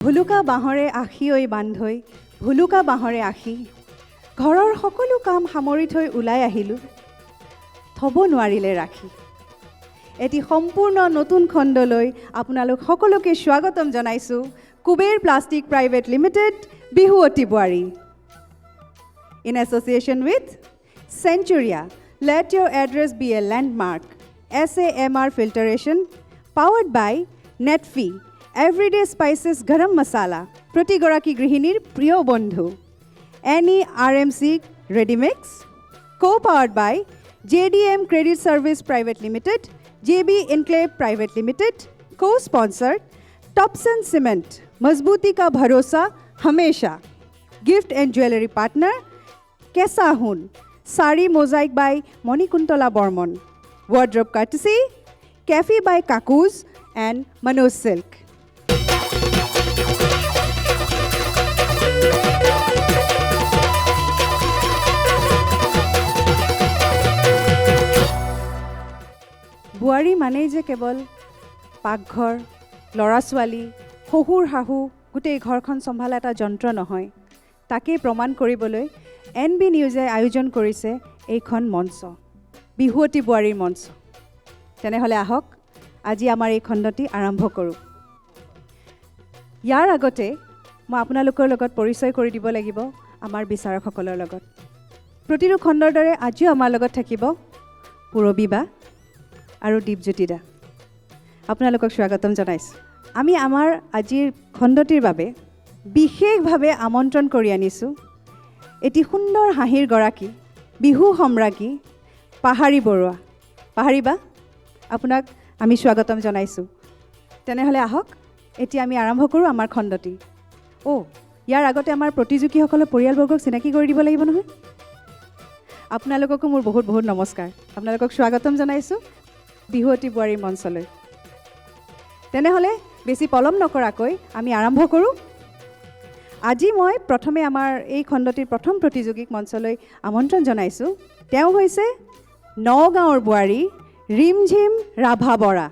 ভুলুকা বাঁহৰে আশী ঐ বান্ধৈ ভুলুকা বাঁহৰে আশী ঘৰৰ সকলো কাম সামৰি থৈ ওলাই আহিলোঁ থ'ব নোৱাৰিলে ৰাখি এটি সম্পূৰ্ণ নতুন খণ্ডলৈ আপোনালোক সকলোকে স্বাগতম জনাইছোঁ কুবেৰ প্লাষ্টিক প্ৰাইভেট লিমিটেড বিহুৱতী বোৱাৰী in association with Centuria. Let your address be a landmark. SAMR Filtration, powered by Netfi. Everyday Spices Garam Masala. Proti Goraki Grihinir Priyo Bondhu. Any RMC Ready Mix. Co-powered by JDM Credit Service Private Limited, JB Enclave Private Limited. Co-sponsored Topson Cement. Mazbuti ka bharosa hamesha. Gift and jewelry partner Kesahun, Sari Mosaic by Monikuntala Bormon. Wardrobe courtesy, Cafe by Kakuz and Manoj Silk. বুৱাৰী মানেই যে কেৱল পাকঘৰ ল'ৰা ছোৱালী শহুৰ শাহু গোটেই ঘৰখন চম্ভালা এটা যন্ত্ৰ নহয় তাকেই প্ৰমাণ কৰিবলৈ NB নিউজে আয়োজন কৰিছে এইখন মঞ্চ বিহুৱতী বোৱাৰীৰ মঞ্চ তেনেহ'লে আহক আজি আমাৰ এই খণ্ডটি আৰম্ভ কৰোঁ ইয়াৰ আগতে মই আপোনালোকৰ লগত পৰিচয় কৰি দিব লাগিব আমাৰ বিচাৰকসকলৰ লগত প্ৰতিটো খণ্ডৰ দৰে আজিও আমাৰ লগত থাকিব পূৰবী বা আৰু দীপজ্যোতি দা আপোনালোকক স্বাগতম জনাইছোঁ আমি আমাৰ আজিৰ খণ্ডটিৰ বাবে বিশেষভাৱে আমন্ত্ৰণ কৰি আনিছোঁ এটি সুন্দৰ হাঁহিৰ গৰাকী বিহু সম্ৰাজ্ঞী পাহাৰী বৰুৱা পাহাৰী বা আপোনাক আমি স্বাগতম জনাইছোঁ তেনেহ'লে আহক এতিয়া আমি আৰম্ভ কৰোঁ আমাৰ খণ্ডটি ইয়াৰ আগতে আমাৰ প্ৰতিযোগীসকলৰ পৰিয়ালবৰ্গক চিনাকি কৰি দিব লাগিব নহয় আপোনালোককো মোৰ বহুত বহুত নমস্কাৰ আপোনালোকক স্বাগতম জনাইছোঁ বিহুৱতী বোৱাৰীৰ মঞ্চলৈ তেনেহ'লে বেছি পলম নকৰাকৈ আমি আৰম্ভ কৰোঁ আজি মই প্ৰথমে আমাৰ এই খণ্ডটিৰ প্ৰথম প্ৰতিযোগীক মঞ্চলৈ আমন্ত্ৰণ জনাইছোঁ তেওঁ হৈছে নগাঁৱৰ বোৱাৰী ৰিমঝিম ৰাভা বৰা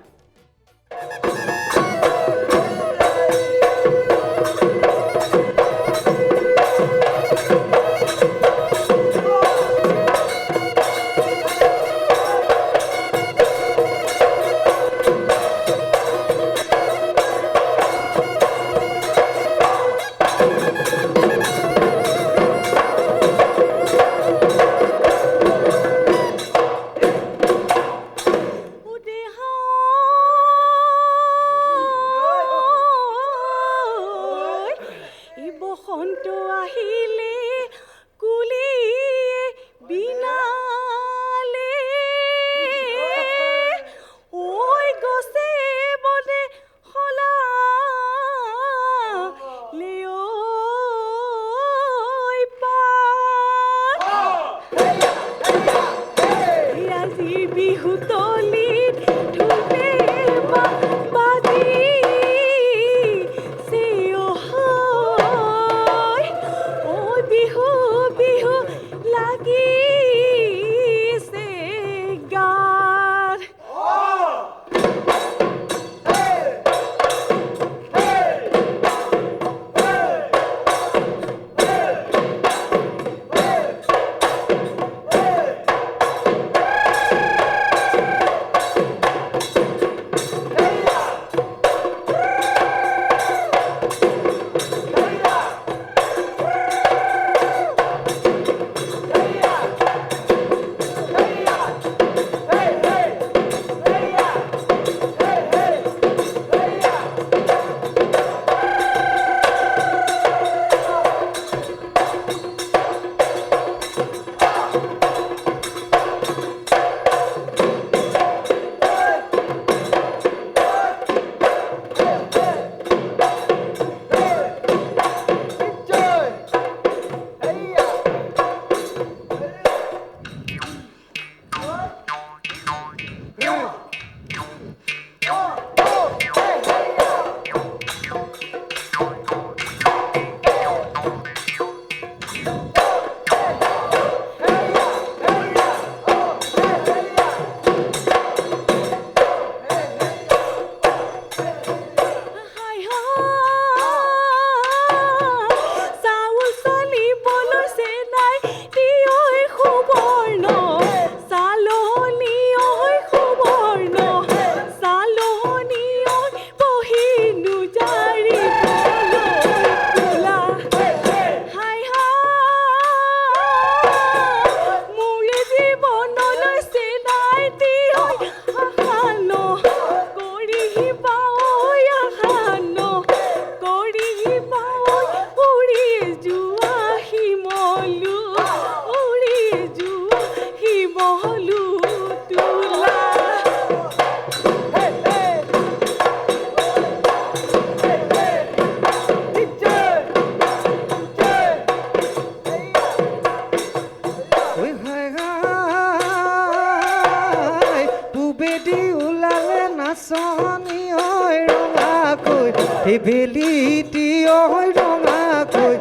বেলি টিয় হৈ ৰঙাকৈ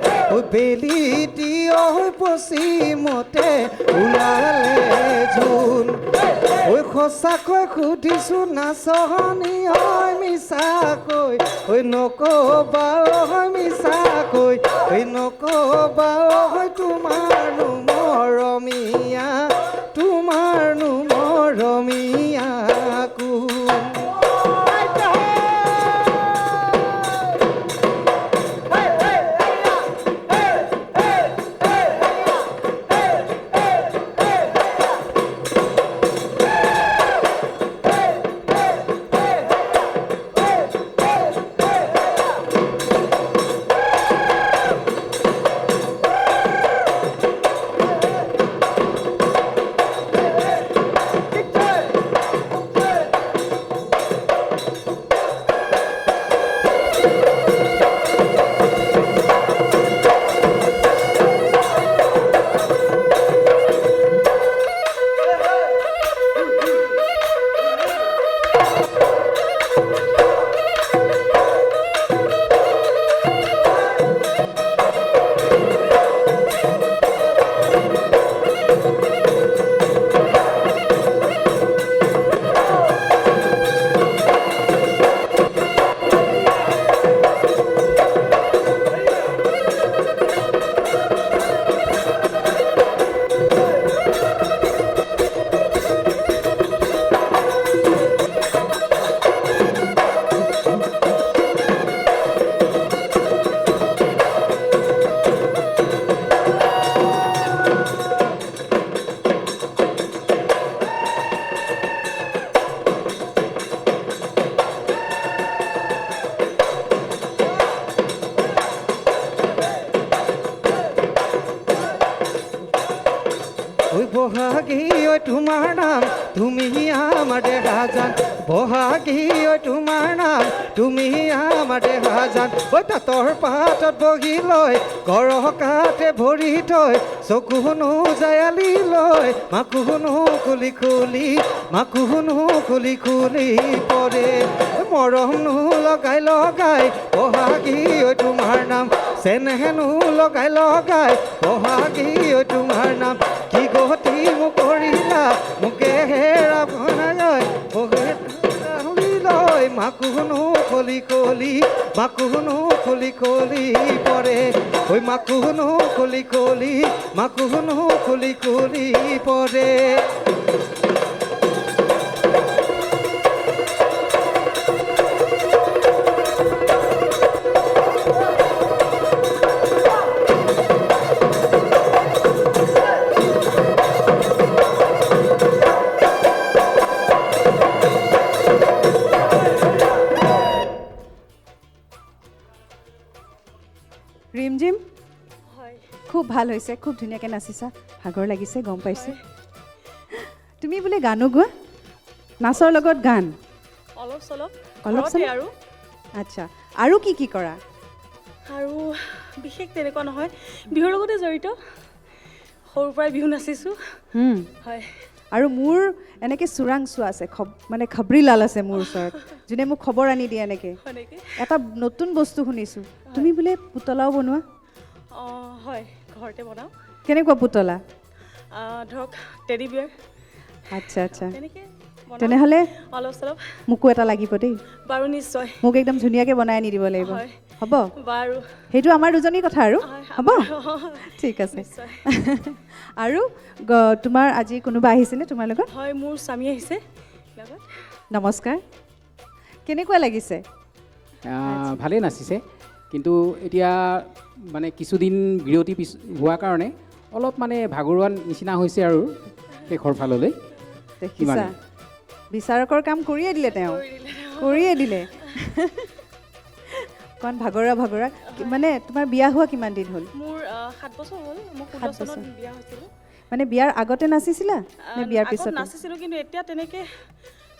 বেলি টিয় হৈ পশ্চিমতে ওলালে জোন সঁচাকৈ সুধিছোঁ নাচনি হয় মিছাকৈ নকবা হয় মিছাকৈ নকবা হয় তোমাৰনো মৰমীয়া তোমাৰনো মৰমীয়া কোন বহাগী ঐ তোমাৰ নাম তুমি আমাৰ দেহা জান বহাগী ঐ তোমাৰ নাম তুমি আমাৰ দেহা জান ঐ তাঁতৰ পাতত বহি লৈ গৰকাতে ভৰি থৈ চকু শুনো জায়ালি লৈ মাকো শুনো খুলি খুলি মাকো শুনো খুলি খুলি পৰে মৰমনো লগাই লগাই বহাগী ঐ তোমাৰ নাম চেনেহেনো লগাই লগাই বহাগী ঐ তোমাৰ নাম কি গতি মোক কৰিলা মোকে হেৰা ভনাই লৈ মাকো শুনো খুলি খুলি মাকো শুনো খুলি খুলি পৰে ঐ মাকো শুনো খুলি খুলি মাকো শুনো খুলি খুলি পৰে ৰিমজিম হয় খুব ভাল হৈছে খুব ধুনীয়াকৈ নাচিছা ভাগৰ লাগিছে গম পাইছোঁ তুমি বোলে গানো গোৱা নাচৰ লগত গান অলপ চলপ অলপ ঘৰতে চলপ? আৰু আচ্ছা আৰু কি কি কৰা আৰু বিশেষ তেনেকুৱা নহয় বিহুৰ লগতে জড়িত সৰুৰ পৰাই বিহু নাচিছোঁ হয় আৰু মোৰ এনেকৈ চোৰাংচোৱা আছে মানে খবৰিলাল আছে মোৰ ওচৰত যোনে মোক খবৰ আনি দিয়ে এনেকৈ সেনেকৈ এটা নতুন বস্তু শুনিছোঁ তুমি বোলে পুতলাও বনোৱা অঁ হয় ঘৰতে বনাওঁ কেনেকুৱা পুতলা ধৰক টেডি বিয়াৰ আচ্ছা আচ্ছা তেনেকৈ তেনেহ'লে অলপ চলপ মোকো এটা লাগিব দেই বাৰু নিশ্চয় মোক একদম ধুনীয়াকৈ বনাই আনি দিব লাগিব হয় হ'ব বাৰু সেইটো আমাৰ দুজনীৰ কথা আৰু হয়, হ'ব ঠিক আছে নিশ্চয় আৰু তোমাৰ আজি কোনোবা আহিছেনে তোমাৰ লগত হয় মোৰ স্বামী আহিছে লগত নমস্কাৰ কেনেকুৱা লাগিছে ভালেই নাচিছে কিন্তু এতিয়া মানে কিছুদিন বিৰতি হোৱাৰ কাৰণে অলপ মানে ভাগৰুৱা নিচিনা হৈছে আৰু শেষৰ ফাললৈ দেখিছা বিচাৰকৰ কাম কৰিয়ে দিলে তেওঁ কৰিয়ে দিলে অকণ ভাগৰুৱা মানে তোমাৰ বিয়া হোৱা কিমান দিন হ'ল মোৰ 7 বছৰ হ'ল মোৰ 7 16 চনত বছৰ। বিয়া হৈছিল মানে বিয়াৰ আগতে নাচিছিলা নে বিয়াৰ পিছত নাচিছিলোঁ কিন্তু এতিয়া তেনেকৈ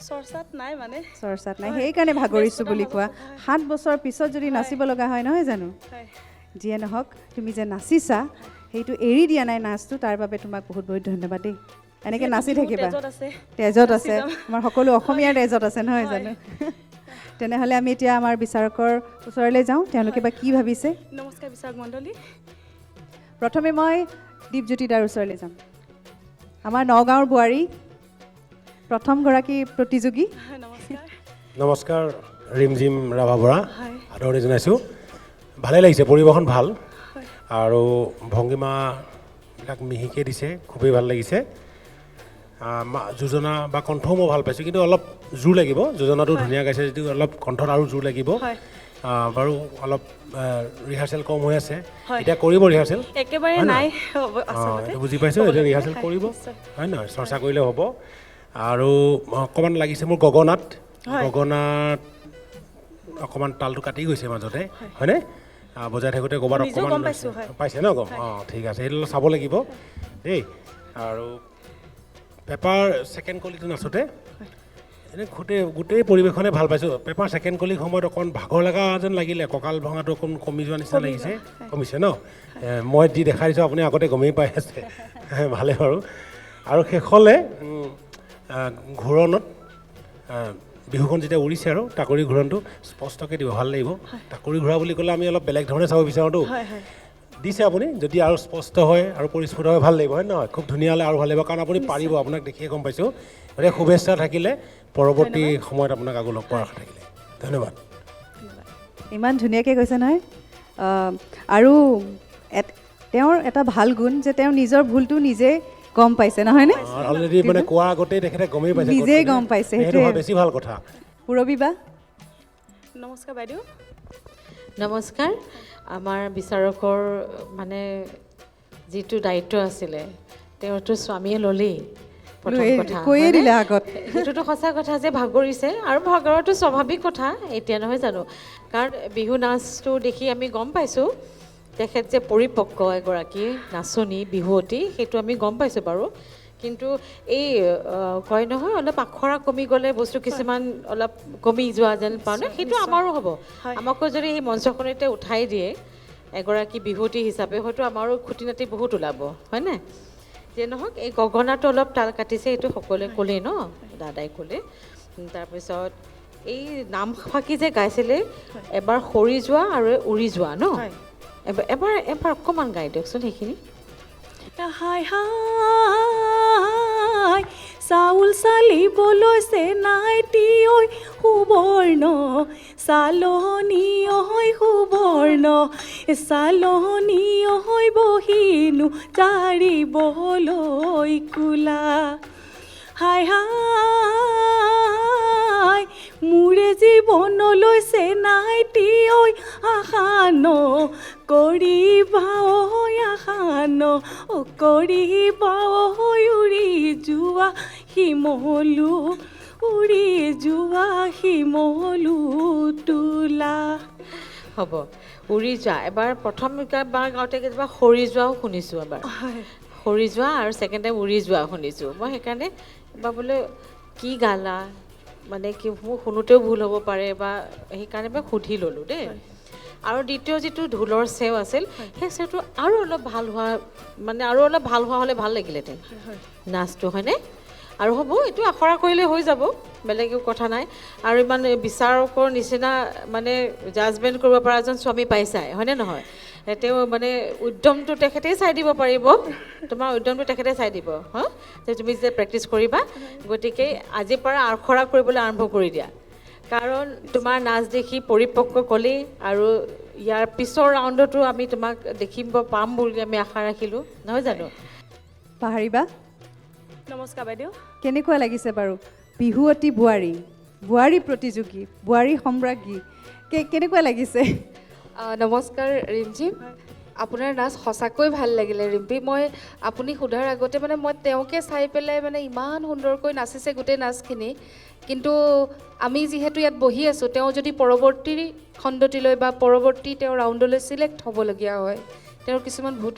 চৰ্চাত নাই মানে চৰ্চাত নাই সেইকাৰণে ভাগৰিছোঁ বুলি কোৱা 7 বছৰ পিছত যদি নাচিব লগা হয় নহয় জানো হয় যিয়ে নহওক তুমি যে নাচিছা সেইটো এৰি দিয়া নাই নাচটো তাৰ বাবে তোমাক বহুত বহুত ধন্যবাদ দেই এনেকৈ নাচি থাকিবা তেজত আছে তেজত আছে নাচি যাম। আমাৰ সকলো অসমীয়াৰ তেজত আছে নহয় জানো তেনেহ'লে আমি এতিয়া আমাৰ বিচাৰকৰ ওচৰলৈ যাওঁ তেওঁলোকে বা কি ভাবিছে নমস্কাৰ বিচাৰক মণ্ডলী প্ৰথমে মই দীপজ্যোতি দাৰ ওচৰলৈ যাম আমাৰ নগাঁৱৰ বোৱাৰী প্ৰথমগৰাকী প্ৰতিযোগী নমস্কাৰ নমস্কাৰ ৰিমজিম ৰাভা বৰা হয় আদৰণি জনাইছোঁ ভালেই লাগিছে পৰিৱেশন ভাল আৰু ভংগীমাবিলাক মিহিকৈ দিছে খুবেই ভাল লাগিছে যোজনা বা কণ্ঠও মই ভাল পাইছোঁ কিন্তু অলপ জোৰ লাগিব যোজনাটো ধুনীয়া গাইছে যদিও অলপ কণ্ঠত আৰু জোৰ লাগিব হয় বাৰু অলপ ৰিহাৰ্চেল কম হৈ আছে হয়। এতিয়া কৰিব ৰিহাৰ্চেল একেবাৰে হয় নাই এইটো বুজি পাইছোঁ এতিয়া ৰিহাৰ্চেল কৰিব হয় নহয় চৰ্চা কৰিলে হ'ব আৰু অকণমান লাগিছে মোৰ গগনাত গগনাত অকণমান তালটো কাটি গৈছে মাজতে হয়নে বজাই থাকোঁতে ক'ৰবাত নিজেও অকণমান গম পাইছোঁ, হয়। পাইছে ন গম ঠিক আছে সেইটো অলপ চাব লাগিব দেই আৰু পেপাৰ ছেকেণ্ড কলিটো নাচোতে এনেই গোটেই পৰিৱেশনে ভাল পাইছোঁ পেপাৰ ছেকেণ্ড কলিৰ সময়ত অকণমান ভাগৰ লগা যেন লাগিলে কঁকাল ভঙাটো অকণ কমি যোৱা নিচিনা লাগিছে কমিছে ন মই যি দেখাই দিছোঁ আপুনি আগতে গমেই পাই আছে ভালে বাৰু আৰু শেষলৈ ঘূৰণত বিহুখন যেতিয়া উৰিছে আৰু টাকুৰি ঘূৰণটো স্পষ্টকৈ দিব ভাল লাগিব টাকুৰি ঘূৰা বুলি ক'লে আমি অলপ বেলেগ ধৰণে চাব বিচাৰোঁতো হয় হয় দিছে আপুনি যদি আৰু স্পষ্ট হয় আৰু পৰিস্ফুট হয় ভাল লাগিব হয় নহয় খুব ধুনীয়া হ'লে আৰু ভাল লাগিব কাৰণ আপুনি পাৰিব আপোনাক দেখিয়ে গম পাইছোঁ গতিকে শুভেচ্ছা থাকিলে পৰৱৰ্তী সময়ত আপোনাক আকৌ লগ পোৱাৰ আশা থাকিলে ধন্যবাদ ইমান ধুনীয়াকৈ কৈছে নহয় আৰু তেওঁৰ এটা ভাল গুণ যে তেওঁ নিজৰ ভুলটো নিজে গম পাইছে নহয়নে অলৰেডি মানে কোৱাৰ আগতেই তেখেতে গমেই পাইছে নিজেই গম পাইছে সেইটো হোৱা বেছি ভাল কথা পূৰবী বা নমস্কাৰ বাইদেউ নমস্কাৰ আমাৰ বিচাৰকৰ মানে যিটো দায়িত্ব আছিলে তেওঁতো স্বামীয়ে ল'লেই প্ৰথম কথা কৈয়ে দিলে আগত সেইটোতো সঁচা কথা যে ভাগৰিছে আৰু ভাগৰটো স্বাভাৱিক কথা এতিয়া নহয় জানো কাৰণ বিহু নাচটো দেখি আমি গম পাইছোঁ তেখেত যে পৰিপক্ক এগৰাকী নাচনী বিহুৱতী সেইটো আমি গম পাইছোঁ বাৰু কিন্তু এই কয় নহয় অলপ আখৰা কমি গ'লে বস্তু কিছুমান অলপ কমি যোৱা যেন পাওঁ ন সেইটো আমাৰো হ'ব আমাকো যদি এই মঞ্চখনতে উঠাই দিয়ে এগৰাকী বিহুৱতী হিচাপে হয়তো আমাৰো খুটি নাটি বহুত ওলাব হয়নে যে নহওক এই গগনাটো অলপ তাল কাটিছে এইটো সকলোৱে ক'লেই ন দাদাই ক'লে তাৰপিছত এই নাম ফাঁকি যে গাইছিলে এবাৰ সৰি যোৱা আৰু উৰি যোৱা ন এবাৰ অকণমান গাই দিয়কচোন সেইখিনি হাই হাই চাউল চালিবলৈ চেনাইটি ঐ সুবৰ্ণ চালনী ঐ সুবৰ্ণ চালনী ঐ বহিনো জাৰিবলৈ কোলা হাই হাই মোৰে জীৱনলৈ চেনাইটি ঐ আশান কৰিবা ঐ আশান কৰিবা ঐ উৰি যোৱা শিমলু উৰি যোৱা শিমলু তোলা হ'ব উৰি যোৱা এবাৰ প্ৰথম বাৰ গাওঁতে কেতিয়াবা সৰি যোৱাও শুনিছোঁ এবাৰ সৰি যোৱা আৰু ছেকেণ্ড টাইম উৰি যোৱা শুনিছোঁ মই সেইকাৰণে এবাৰ বোলে কি গালা মানে কি মোৰ শুনোতেও ভুল হ'ব পাৰে বা সেইকাৰণে মই সুধি ল'লোঁ দেই আৰু দ্বিতীয় যিটো ঢোলৰ চেও আছিল সেই চেওটো আৰু অলপ ভাল হোৱা মানে আৰু অলপ ভাল হোৱা হ'লে ভাল লাগিলেহেঁতেন নাচটো হয়নে আৰু হ'ব এইটো আখৰা কৰিলে হৈ যাব বেলেগ একো কথা নাই আৰু ইমান বিচাৰকৰ নিচিনা মানে জাজমেণ্ট কৰিব পৰা এজন স্বামী পাইছাই হয়নে নহয় তেওঁ মানে উদ্যমটো তেখেতেই চাই দিব পাৰিব তোমাৰ উদ্যমটো তেখেতে চাই দিব হা যে তুমি যে প্ৰেক্টিছ কৰিবা গতিকে আজিৰ পৰা আখৰা কৰিবলৈ আৰম্ভ কৰি দিয়া কাৰণ তোমাৰ নাচ দেখি পৰিপক্ক ক'লেই আৰু ইয়াৰ পিছৰ ৰাউণ্ডতো আমি তোমাক দেখিব পাম বুলি আমি আশা ৰাখিলোঁ নহয় জানো পাহৰিবা নমস্কাৰ বাইদেউ কেনেকুৱা লাগিছে বাৰু বিহুৱতী বোৱাৰী প্ৰতিযোগী বোৱাৰী সম্ৰাজ্ঞী কেনেকুৱা লাগিছে নমস্কাৰ ৰিমজিম আপোনাৰ নাচ সঁচাকৈ ভাল লাগিলে ৰিম্পী মই আপুনি সোধাৰ আগতে মানে মই তেওঁকে চাই পেলাই মানে ইমান সুন্দৰকৈ নাচিছে গোটেই নাচখিনি কিন্তু আমি যিহেতু ইয়াত বহি আছোঁ তেওঁ যদি পৰৱৰ্তী খণ্ডটিলৈ বা পৰৱৰ্তী তেওঁ ৰাউণ্ডলৈ ছিলেক্ট হ'বলগীয়া হয় তেওঁৰ কিছুমান ভুল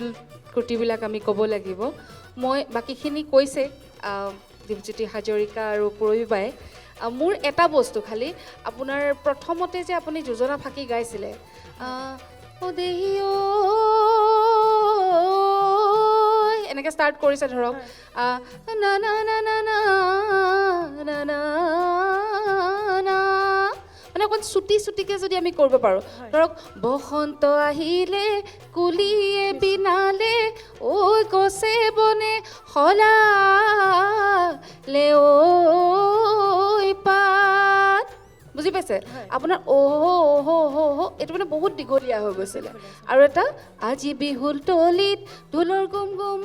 ত্ৰুটিবিলাক আমি ক'ব লাগিব মই বাকীখিনি কৈছে দীপজ্যোতি হাজৰিকা আৰু পূৰবী বাই মোৰ এটা বস্তু খালি আপোনাৰ প্ৰথমতে যে আপুনি যোজনা ফাঁকি গাইছিলে এনেকৈ ষ্টাৰ্ট কৰিছে ধৰক না না না না না না না মানে অকণ চুটিকৈ যদি আমি কৰিব পাৰোঁ, ধৰক বসন্ত আহিলে কুলিয়ে বিনালে ঐ গছে বনে সলালে ঐ পাত, বুজি পাইছে? আপোনাৰ এইটো মানে বহুত দীঘলীয়া হৈ গৈছিলে। আৰু এটা আজি বিহুল তলিত ঢোলৰ গুম গুম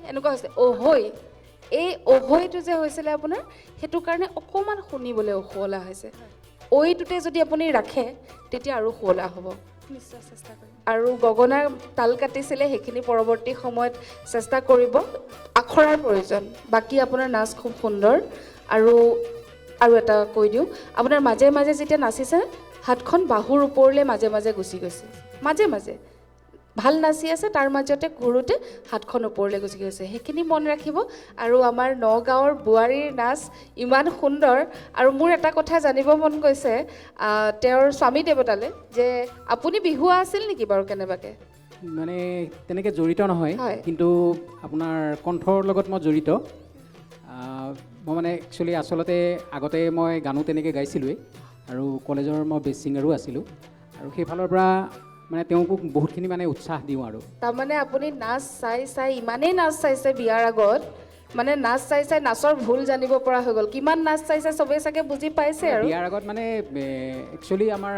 এনেকুৱা হৈছে অহৈ। এই অহৈটো যে হৈছিলে আপোনাৰ, সেইটো কাৰণে অকণমান শুনিবলৈ শুৱলা হৈছে। ঐটোতে যদি আপুনি ৰাখে তেতিয়া আৰু শুৱলা হ'ব। নিশ্চয় চেষ্টা কৰিম। আৰু গগনাৰ তাল কাটিছিলে, সেইখিনি পৰৱৰ্তী সময়ত চেষ্টা কৰিব। আখৰাৰ প্ৰয়োজন, বাকী আপোনাৰ নাচ খুব সুন্দৰ। আৰু এটা কৈ দিওঁ, আপোনাৰ মাজে মাজে যেতিয়া নাচিছে হাতখন বাহুৰ ওপৰলৈ মাজে মাজে গুচি গৈছে, মাজে মাজে ভাল নাচি আছে, তাৰ মাজতে ঘূৰোতে হাতখন ওপৰলৈ গুচি গৈছে। সেইখিনি মন ৰাখিব। আৰু আমাৰ নগাঁৱৰ বোৱাৰীৰ নাচ ইমান সুন্দৰ। আৰু মোৰ এটা কথা জানিব মন গৈছে তেওঁৰ স্বামী দেৱতালৈ, যে আপুনি বিহুৱা আছিল নেকি বাৰু কেনেবাকৈ? মানে তেনেকৈ জড়িত নহয়, হয়। কিন্তু আপোনাৰ কণ্ঠৰ লগত মই জড়িত। মই মানে আচলতে আগতে মই গানো তেনেকৈ গাইছিলোঁৱেই, আৰু কলেজৰ মই বেষ্ট ছিংগাৰো আছিলোঁ, আৰু সেইফালৰ পৰা মানে তেওঁকো বহুতখিনি মানে উৎসাহ দিওঁ। আৰু তাৰমানে আপুনি নাচ চাই ইমানেই নাচ চাইছে বিয়াৰ আগত, মানে নাচ চাই নাচৰ ভুল জানিব পৰা হৈ গ'ল। কিমান নাচ চাইছে চবেই চাগে বুজি পাইছে। আৰু বিয়াৰ আগত মানে একচুৱেলি আমাৰ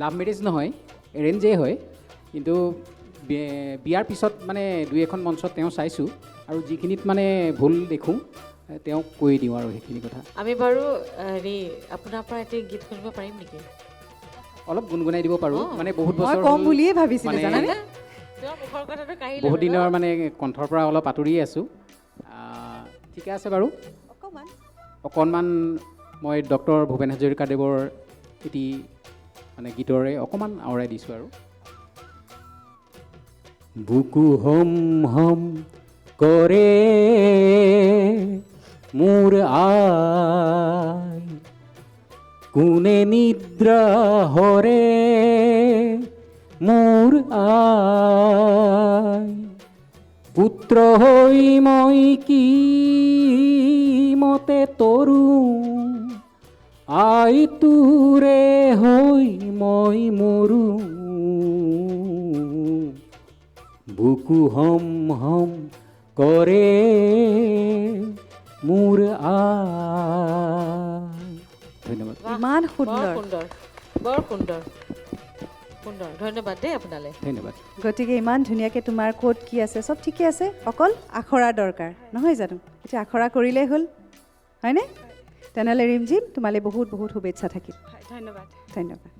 লাভ মেৰেজ নহয়, এৰেঞ্জেই হয়, কিন্তু বিয়াৰ পিছত মানে দুই এখন মঞ্চত তেওঁ চাইছোঁ, আৰু যিখিনিত মানে ভুল দেখোঁ তেওঁক কৈ দিওঁ আৰু সেইখিনি কথা। আমি বাৰু আপোনাৰ পৰা এটি গীত শুনিব পাৰিম নেকি? অলপ গুণগুণাই দিব পাৰোঁ, মানে বহুত মই বছৰ কম হ'ল, বুলিয়ে ভাবিছিলোঁ মানে জানানে? তোমাৰ মুখৰ কথাটো কাঢ়িলে বহুত বাৰু। দিনৰ মানে কণ্ঠৰ পৰা অলপ আঁতৰিয়ে আছোঁ। ঠিকে আছে বাৰু, অকণমান মই ডক্টৰ ভূপেন হাজৰিকাদেৱৰ এটি মানে গীতৰে অকণমান আওৰাই দিছোঁ। আৰু বুকু হম হম কৰে মোৰ আই, কোনে নিদ্ৰা হৰে মোৰ আই, পুত্ৰ হৈ মই কি মতে তৰু, আই তোৰে হৈ মই মৰু, বুকু হম হম কৰে মোৰ আই। ধন্যবাদ। বাহ, ইমান বৰ সুন্দৰ। সুন্দৰ, বৰ সুন্দৰ, সুন্দৰ। ধন্যবাদ দেই আপোনালৈ। ধন্যবাদ। গতিকে ইমান ধুনীয়াকৈ তোমাৰ ক'ত কি আছে চব ঠিকে আছে, অকল আখৰা দৰকাৰ নহয় জানো? এতিয়া আখৰা কৰিলেই হ'ল, হয়নে? তেনেহ'লে ৰিমজিম, তোমালৈ বহুত বহুত শুভেচ্ছা থাকিল। হয়, ধন্যবাদ। ধন্যবাদ।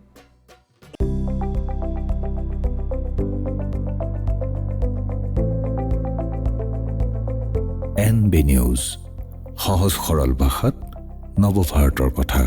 NB নিউজ, সহজ সৰল ভাষাত নৱভাৰতৰ কথা।